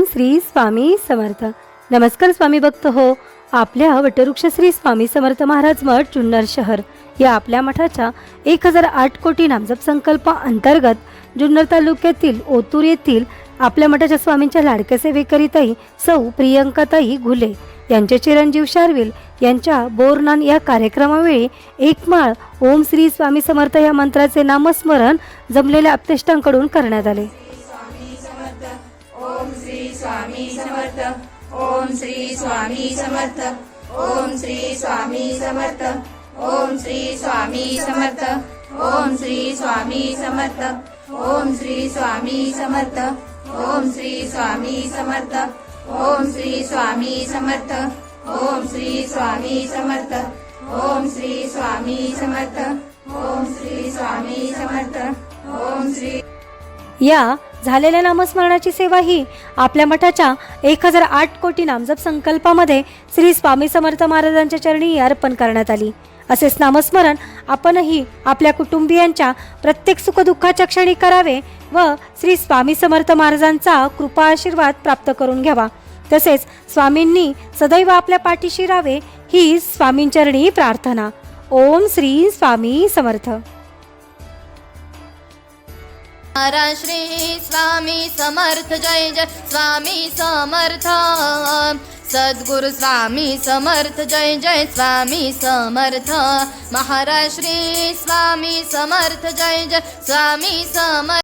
ओम श्री स्वामी समर्थ. नमस्कार स्वामी भक्त हो. आपल्या वटवृक्ष श्री स्वामी समर्थ महाराज मठ जुन्नर शहर या आपल्या मठाच्या 1008 कोटी नामजप संकल्प अंतर्गत जुन्नर तालुक्यातील ओतूर येथील आपल्या मठाच्या स्वामींच्या लाडक्या सेवेकरिताई सौ प्रियंकाताई घुले यांचे चिरंजीव शार्विल यांच्या बोरनान या कार्यक्रमावेळी एक माळ ओम श्री स्वामी समर्थ या मंत्राचे नामस्मरण जमलेल्या आप्तेष्टांकडून करण्यात आले. ओम श्री स्वामी समर्थ. ओम श्री स्वामी समर्थ. ओम श्री स्वामी समर्थ. ओम श्री स्वामी समर्थ. ओम श्री स्वामी समर्थ. ओम श्री स्वामी समर्थ. ओम श्री स्वामी समर्थ. ओम श्री स्वामी समर्थ. ओम श्री स्वामी समर्थ. ओम श्री स्वामी समर्थ. ओम श्री स्वामी समर्थ. ओम श्री. या झालेल्या नामस्मरणाची सेवा ही आपल्या मठाच्या 1008 कोटी नामजप संकल्पामध्ये श्री स्वामी समर्थ महाराजांच्या चरणी अर्पण करण्यात आली. असेच नामस्मरण आपणही आपल्या कुटुंबियांच्या प्रत्येक सुखदुःखाच्या क्षणी करावे व श्री स्वामी समर्थ महाराजांचा कृपा आशीर्वाद प्राप्त करून घ्यावा. तसेच स्वामींनी सदैव आपल्या पाठीशी राहावे ही स्वामींचरणी प्रार्थना. ओम श्री स्वामी समर्थ. महाराज श्री स्वामी समर्थ. जय जय स्वामी समर्थ. सद्गुरु स्वामी समर्थ. जय जय स्वामी समर्थ. महाराज श्री स्वामी समर्थ. जय जय स्वामी समर्थ.